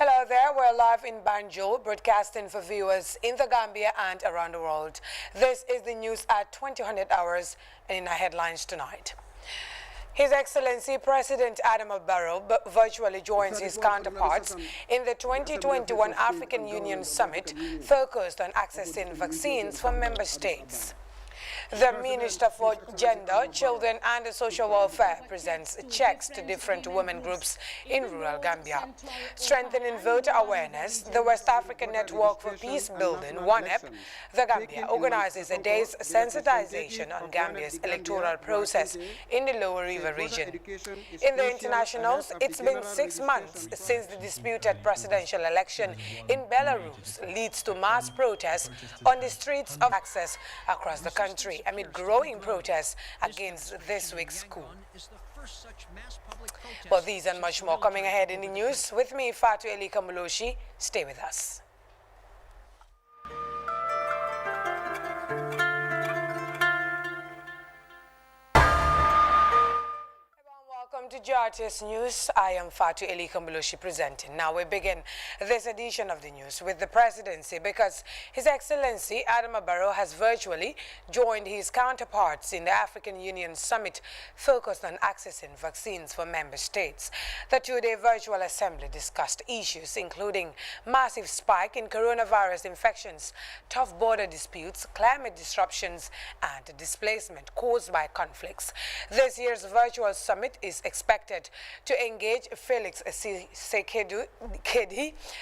Hello there, we're live in Banjul, broadcasting for viewers in the Gambia and around the world. This is the news at 2000 hours and in our headlines tonight. His Excellency President Adama Barrow virtually joins his counterparts in the 2021 African Union Summit focused on accessing vaccines for member states. The Minister for Gender, Children and Social Welfare presents checks to different women groups in rural Gambia. Strengthening voter awareness, the West African Network for Peace Building, WANEP, the Gambia organizes a day's sensitization on Gambia's electoral process in the Lower River region. In the internationals, it's been 6 months since the disputed presidential election in Belarus leads to mass protests on the streets of access across the country amid growing protests against this week's coup. Well, these and much more coming ahead in the news. With me, Fatu Elika Muloshi. Stay with us. Welcome to GRTS News. I am Fatu Elika Muloshi presenting. Now we begin this edition of the news with the presidency because His Excellency Adama Barrow has virtually joined his counterparts in the African Union Summit focused on accessing vaccines for member states. The two-day virtual assembly discussed issues including massive spike in coronavirus infections, tough border disputes, climate disruptions, and displacement caused by conflicts. This year's virtual summit is expected to engage Felix Tshisekedi,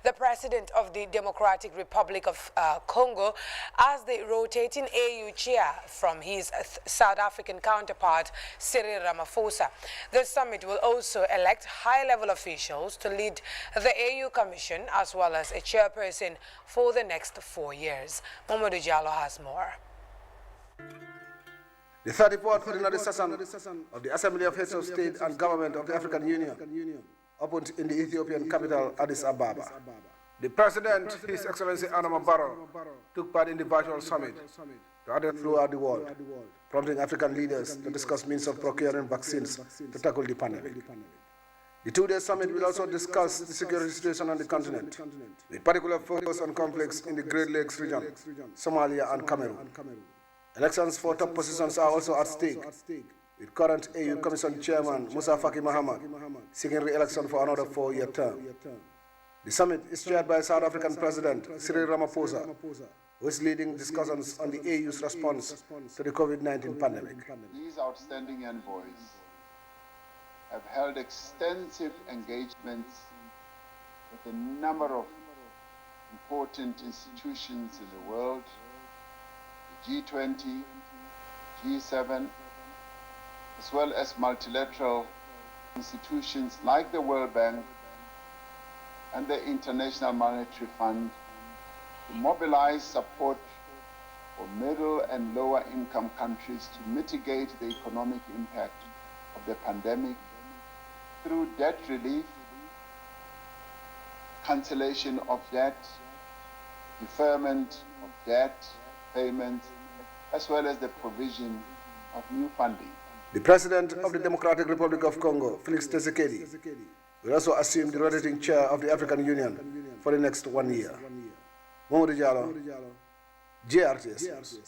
the president of the Democratic Republic of Congo, as the rotating AU chair from his South African counterpart, Cyril Ramaphosa. The summit will also elect high-level officials to lead the AU Commission as well as a chairperson for the next 4 years. Mamadou Diallo has more. The 34th ordinary session of the Assembly of Heads of State and Government of the African Union opened in the Ethiopian capital, Addis Ababa. The President, His Excellency Adama Barrow, took part in the virtual summit to address throughout the world, prompting African leaders to discuss means of procuring vaccines to tackle the pandemic. The two-day summit will also discuss the security situation on the continent, with particular focus on conflicts in the Great Lakes region, Somalia and Cameroon. Elections for top positions are also at stake, with current AU Commission Chairman Musa Faki Mahamat seeking re-election for another 4-year term. The summit is chaired by South African President Cyril Ramaphosa, who is leading discussions on the AU's response to the COVID-19 pandemic. These outstanding envoys have held extensive engagements with a number of important institutions in the world, G20, G7, as well as multilateral institutions like the World Bank and the International Monetary Fund to mobilize support for middle and lower income countries to mitigate the economic impact of the pandemic through debt relief, cancellation of debt, deferment of debt payments, as well as the provision of new funding. The President of the Democratic Republic of Congo, Felix Tshisekedi, will also assume the rotating chair of the African Union for the next 1 year. Mamadou Diallo, GRTS.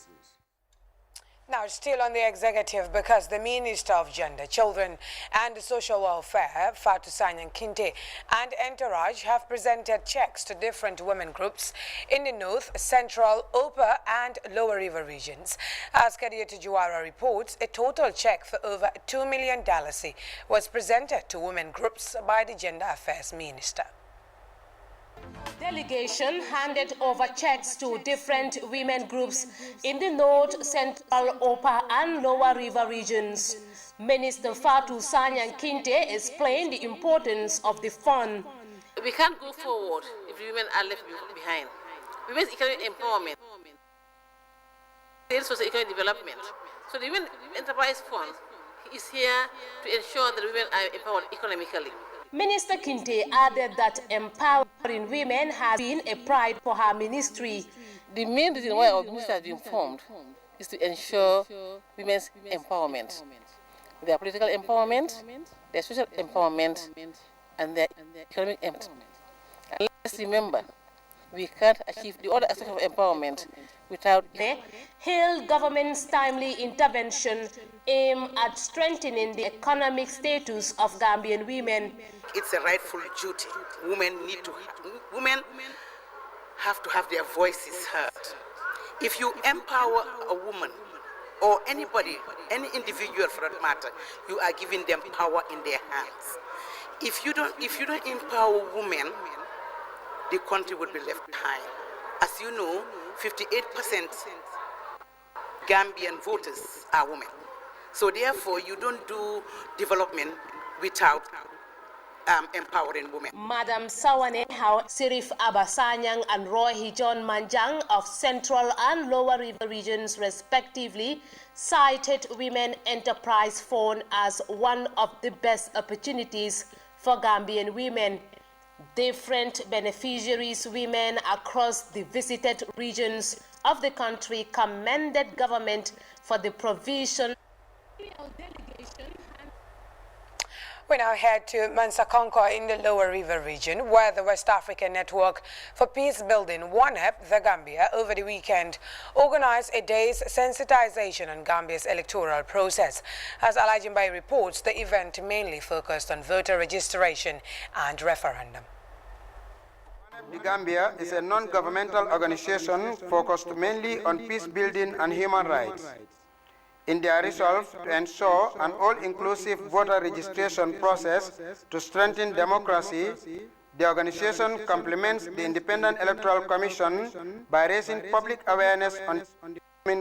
Now, still on the executive, because the Minister of Gender, Children and Social Welfare, Fatou Sagnan Kinte, and Entourage have presented checks to different women groups in the North, Central, Upper and Lower River regions. As Kadiatu Juwara reports, a total check for over $2 million was presented to women groups by the Gender Affairs Minister. Delegation handed over checks to different women groups in the North, Central, Upper and Lower River regions. Minister Fatou Sagnan Kinte explained the importance of the fund. We can't go forward if women are left behind. Women's economic empowerment, socio-economic development. So the Women Enterprise Fund is here to ensure that women are empowered economically. Minister Kinte added that empowering women has been a pride for her ministry. The main reason why our ministry has been formed is to ensure women's empowerment. Their political empowerment, their social empowerment, and their economic empowerment. And Let's remember, we can't achieve the other aspect of empowerment without hailed government's timely intervention aimed at strengthening the economic status of Gambian women. It's a rightful duty. Women have to have their voices heard. If you empower a woman or anybody, any individual for that matter, you are giving them power in their hands. If you don't empower women, the country would be left behind. As you know, 58% Gambian voters are women. So therefore, you don't do development without empowering women. Madam Sawane Hao, Sirif Abasanyang and Roy Hijon Manjang of Central and Lower River regions respectively cited Women Enterprise Fund as one of the best opportunities for Gambian women. Different beneficiaries, women across the visited regions of the country commended government for the provision. We now head to Mansakonko in the Lower River region, where the West African Network for Peace Building, ONEP, the Gambia, over the weekend organized a day's sensitization on Gambia's electoral process. As Alajimbai reports, the event mainly focused on voter registration and referendum. The Gambia is a non-governmental organization focused mainly on peace building and human rights. In their resolve to ensure an all-inclusive voter registration process to strengthen democracy, the organization complements the Independent Electoral Commission by raising public awareness on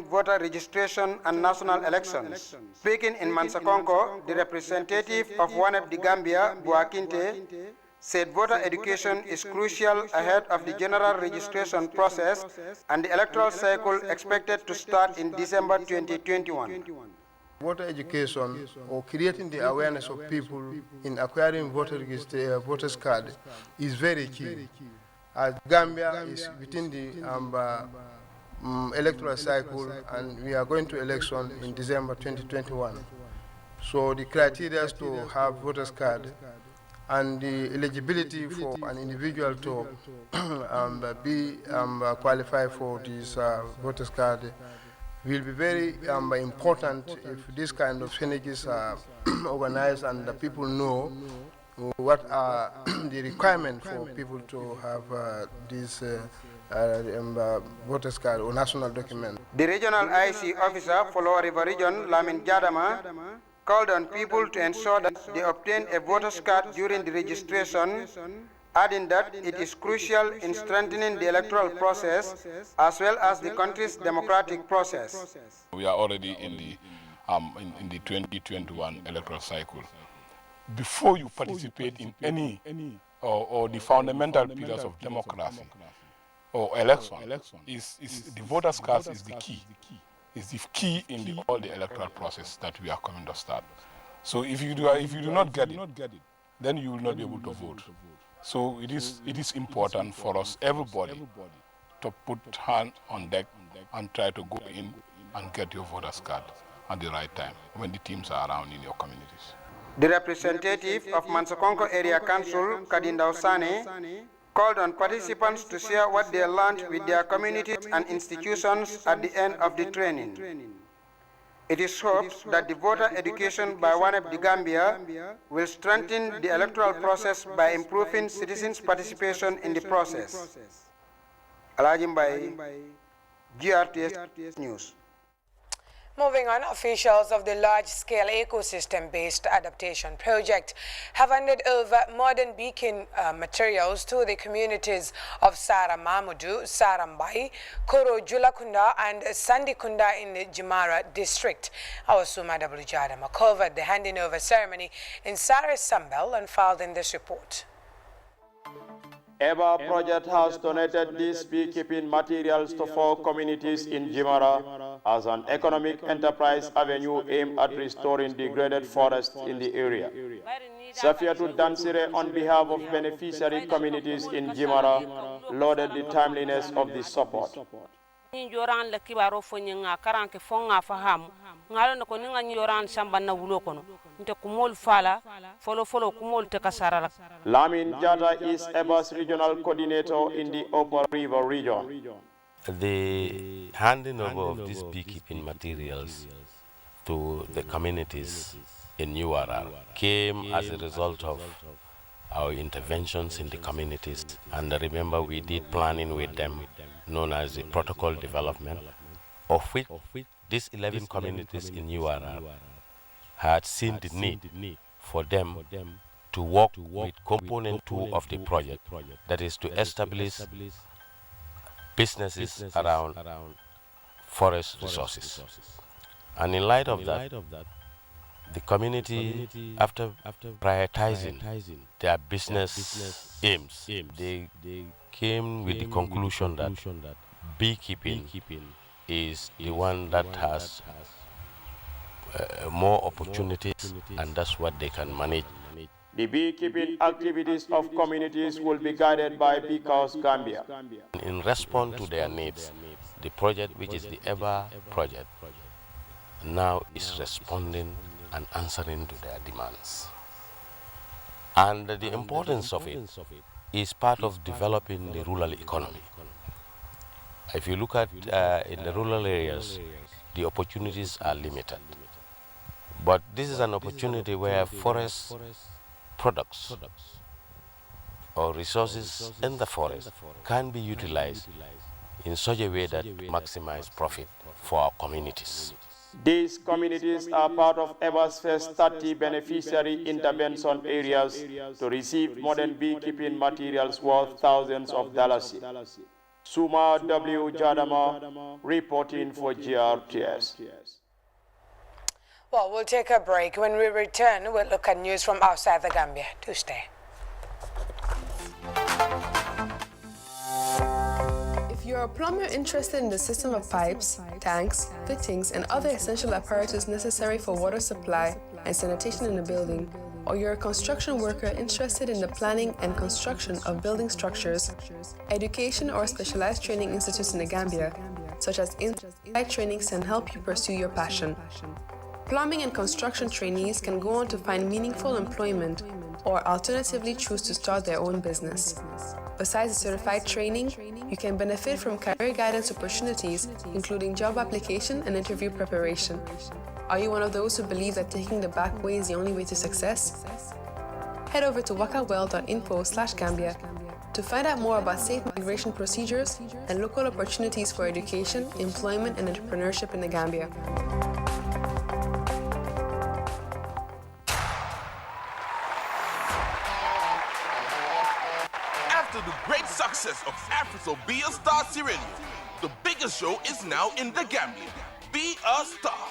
voter registration and national elections. Speaking in Mansakonko, the representative of ONEP the Gambia, Buakinte, said voter education is crucial ahead of the general registration process and the electoral cycle expected to start in December 2021. Voter education or creating the awareness of people in acquiring voters card is very key. As Gambia is within the electoral cycle and we are going to election in December 2021. So the criteria to have voters card and the eligibility for an individual to be qualified for this voters card will be very important if this kind of synergies are organized and the people know what are the requirements for people to have this voters card or national document. The regional IC officer for Lower River Region, Lamin Jadama, called on people to ensure that they obtain a voter's card during the registration, adding that it is crucial in strengthening the electoral process as well as the country's democratic process. We are already in the 2021 electoral cycle. Before you participate in any or the fundamental pillars of democracy or election, the voter's card is the key. Is the key in all the electoral process that we are coming to start. So if you do not get it, then you will not be able to vote. So it is important for us, everybody, to put hand on deck and try to go in and get your voters card at the right time when the teams are around in your communities. The representative of Mansakonko Area Council, Kadinda Osane, called on participants to share what they learned with their communities and institutions at the end of the training. It is hoped that the voter education by ONEP the Gambia will strengthen the electoral process by improving citizens' participation in the process. Alajimbai, GRTS News. Moving on, officials of the large-scale ecosystem-based adaptation project have handed over modern beacon materials to the communities of Sara Mamudu, Sarambai, Koro Julakunda and Sandikunda in the Jimara district. Our Suma W. Jadama covered the handing over ceremony in Sara Sambel and filed in this report. EBA project has donated these beekeeping materials to 4 communities in Jimara as an economic enterprise avenue aimed at restoring degraded forests in the area. Safiatou Dansire, on behalf of beneficiary communities in Jimara, lauded the timeliness of this support. ni joran la kibaro fo nyanga karanke fonga fahamu ngalo no ko ninga joran samba na wulo kono nte kumol fala folo kumol te kasara. Lamin Jata is EBA's regional coordinator in the Upper River region. The handing over of these beekeeping materials to the communities in URR came as a result of our interventions in the communities. And remember, we did planning with them, known as the protocol development, of which these 11 communities in URR had seen the need for them to work with component 2 of the project, that is to establish businesses around forest resources. And in light of that, the community, after prioritizing their business aims, they came with the conclusion that beekeeping is the one that has more opportunities, and that's what they can manage. The beekeeping activities of communities will be guided by Beekeepers Gambia. In response to their needs, the project, which is the EVA project, now is responding and answering to their demands. And the importance of it is part of developing the rural economy. If you look at in the rural areas, the opportunities are limited. But this is an opportunity where forest products or resources in the forest can be utilized in such a way that maximize profit for our communities. These communities are part of EBA's first 30 beneficiary intervention areas to receive modern beekeeping materials worth thousands of dollars. Suma W. Jadama reporting for GRTS. Well, we'll take a break. When we return, we'll look at news from outside the Gambia. Do stay. If you're a plumber interested in the system of pipes, tanks, fittings, and other essential apparatus necessary for water supply and sanitation in a building, or you're a construction worker interested in the planning and construction of building structures, education or specialized training institutes in the Gambia, such as Insight Trainings, can help you pursue your passion. Plumbing and construction trainees can go on to find meaningful employment or alternatively choose to start their own business. Besides the certified training, you can benefit from career guidance opportunities, including job application and interview preparation. Are you one of those who believe that taking the back way is the only way to success? Head over to wakawell.info/Gambia to find out more about safe migration procedures and local opportunities for education, employment, and entrepreneurship in the Gambia. After the great success of Africa Be a Star Sierra Leone, the biggest show is now in the Gambia. Be a Star.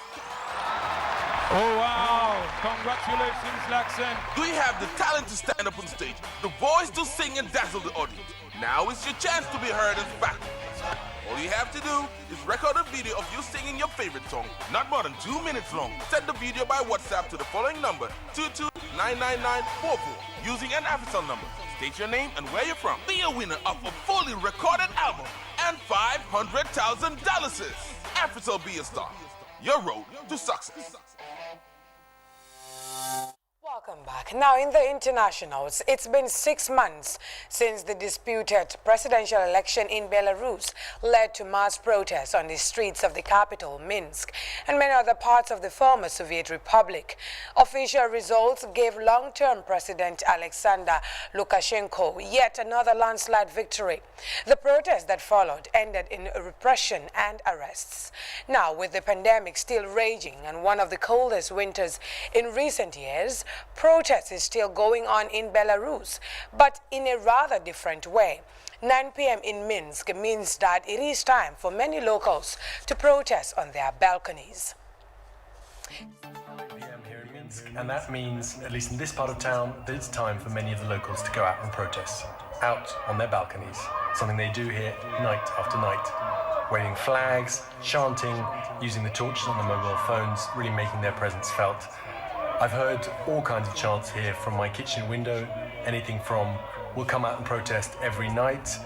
Oh wow, congratulations Laxon. Do you have the talent to stand up on stage, the voice to sing and dazzle the audience? Now is your chance to be heard and spectacular. All you have to do is record a video of you singing your favorite song, not more than 2 minutes long. Send the video by WhatsApp to the following number, 2299944, using an AfriCell number. State your name and where you're from. Be a winner of a fully recorded album and $500,000. AfriCell Be a Star, your road to success. Welcome back. Now in the internationals, it's been 6 months since the disputed presidential election in Belarus led to mass protests on the streets of the capital, Minsk, and many other parts of the former Soviet Republic. Official results gave long-term President Alexander Lukashenko yet another landslide victory. The protests that followed ended in repression and arrests. Now, with the pandemic still raging and one of the coldest winters in recent years, protest is still going on in Belarus, but in a rather different way. 9 p.m. in Minsk means that it is time for many locals to protest on their balconies. And that means, at least in this part of town, that it's time for many of the locals to go out and protest, out on their balconies, something they do here night after night, waving flags, chanting, using the torches on their mobile phones, really making their presence felt. I've heard all kinds of chants here from my kitchen window, anything from "We'll come out and protest every night,"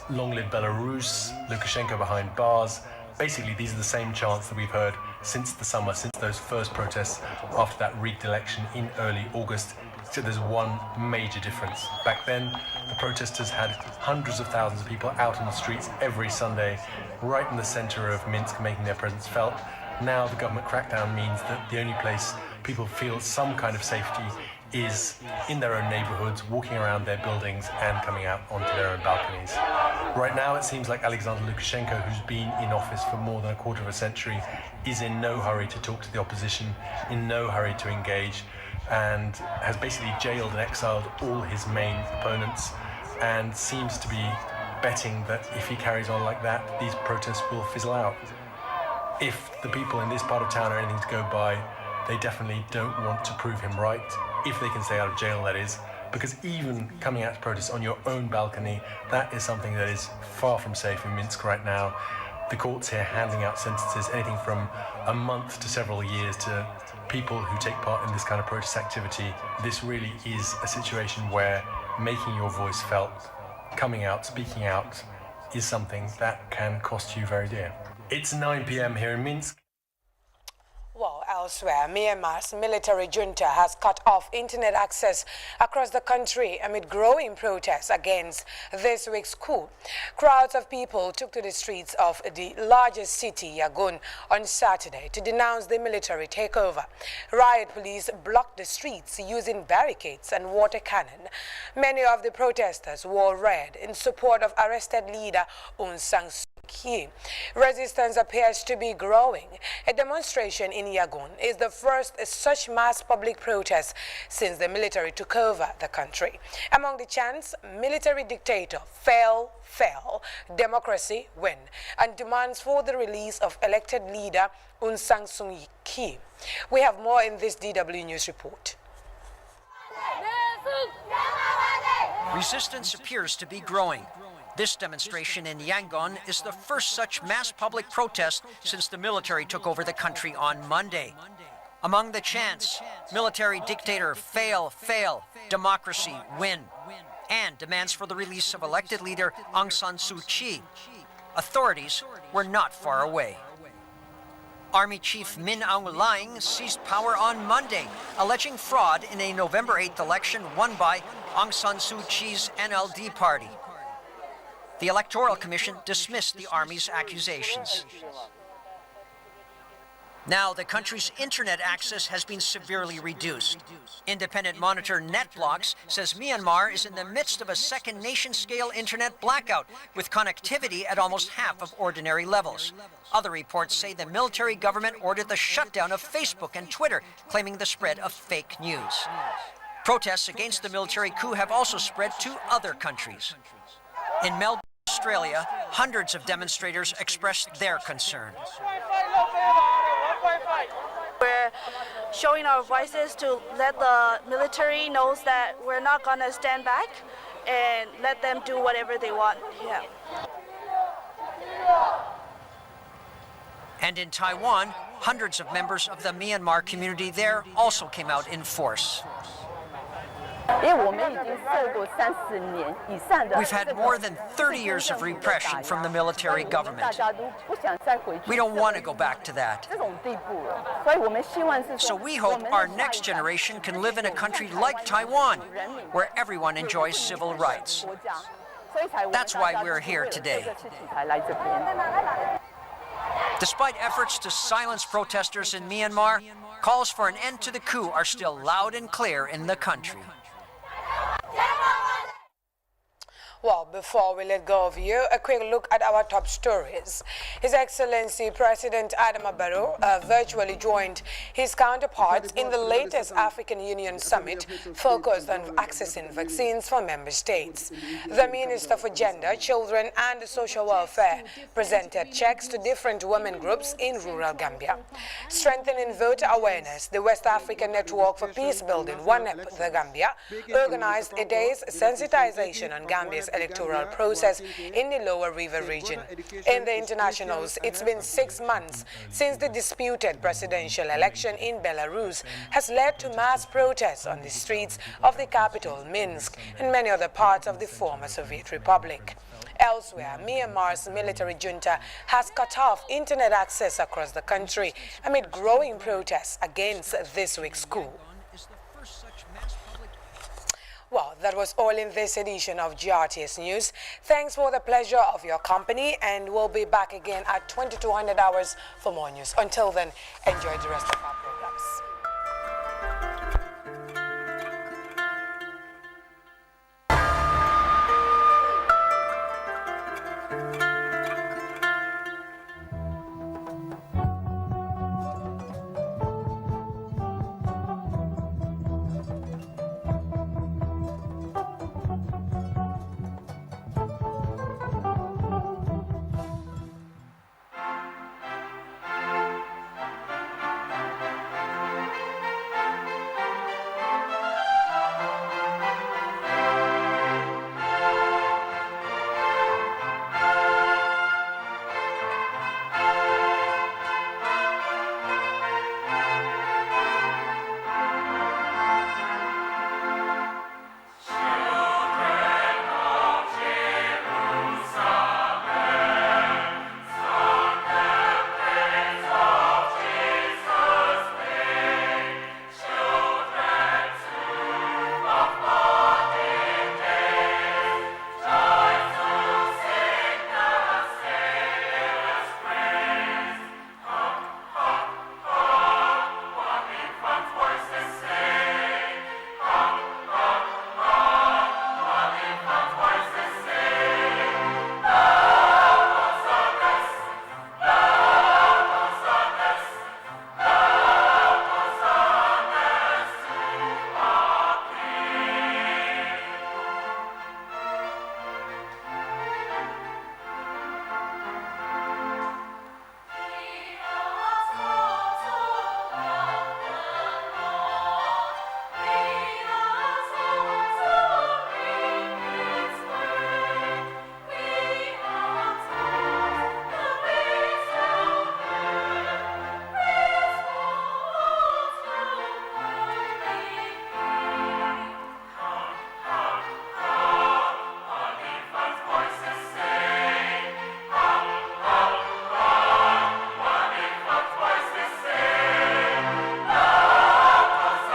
"Long live Belarus," "Lukashenko behind bars," basically these are the same chants that we've heard since the summer, since those first protests after that rigged election in early August. So there's one major difference. Back then, the protesters had hundreds of thousands of people out on the streets every Sunday, right in the center of Minsk, making their presence felt. Now the government crackdown means that the only place people feel some kind of safety is in their own neighborhoods, walking around their buildings and coming out onto their own balconies. Right now, it seems like Alexander Lukashenko, who's been in office for more than a quarter of a century, is in no hurry to talk to the opposition, in no hurry to engage, and has basically jailed and exiled all his main opponents, and seems to be betting that if he carries on like that, these protests will fizzle out. If the people in this part of town are anything to go by, they definitely don't want to prove him right, if they can stay out of jail, that is, because even coming out to protest on your own balcony, that is something that is far from safe in Minsk right now. The courts here handing out sentences anything from a month to several years to people who take part in this kind of protest activity. This really is a situation where making your voice felt, coming out, speaking out, is something that can cost you very dear. It's 9 p.m. here in Minsk. Well, elsewhere, Myanmar's military junta has cut off internet access across the country amid growing protests against this week's coup. Crowds of people took to the streets of the largest city, Yangon, on Saturday to denounce the military takeover. Riot police blocked the streets using barricades and water cannon. Many of the protesters wore red in support of arrested leader Aung San Suu Kyi. Resistance appears to be growing. A demonstration in Yangon is the first such mass public protest since the military took over the country. Among the chants, military dictator fail, democracy win, and demands for the release of elected leader Aung San Suu Kyi. We have more in this DW News report. Resistance appears to be growing. This demonstration in Yangon is the first such mass public protest since the military took over the country on Monday. Among the chants, military dictator fail, democracy win, and demands for the release of elected leader Aung San Suu Kyi. Authorities were not far away. Army Chief Min Aung Hlaing seized power on Monday, alleging fraud in a November 8th election won by Aung San Suu Kyi's NLD party. The Electoral Commission dismissed the army's accusations. Now, the country's internet access has been severely reduced. Independent monitor NetBlocks says Myanmar is in the midst of a second nation-scale internet blackout, with connectivity at almost half of ordinary levels. Other reports say the military government ordered the shutdown of Facebook and Twitter, claiming the spread of fake news. Protests against the military coup have also spread to other countries. In Melbourne, Australia, hundreds of demonstrators expressed their concern. We're showing our voices to let the military know that we're not going to stand back and let them do whatever they want. Yeah. And in Taiwan, hundreds of members of the Myanmar community there also came out in force. We've had more than 30 years of repression from the military government. We don't want to go back to that. So we hope our next generation can live in a country like Taiwan, where everyone enjoys civil rights. That's why we're here today. Despite efforts to silence protesters in Myanmar, calls for an end to the coup are still loud and clear in the country. Well, before we let go of you, a quick look at our top stories. His Excellency President Adama Barrow virtually joined his counterparts in the latest African Union summit focused on accessing vaccines for member states. The Minister for Gender, Children and Social Welfare presented checks to different women groups in rural Gambia. Strengthening voter awareness, the West African Network for Peace Building, WANEP, the Gambia, organized a day's sensitization on Gambia's electoral process in the Lower River region. In the internationals, it's been 6 months since the disputed presidential election in Belarus has led to mass protests on the streets of the capital, Minsk, and many other parts of the former Soviet Republic. Elsewhere, Myanmar's military junta has cut off internet access across the country amid growing protests against this week's coup. Well, that was all in this edition of GRTS News. Thanks for the pleasure of your company, and we'll be back again at 2200 hours for more news. Until then, enjoy the rest of our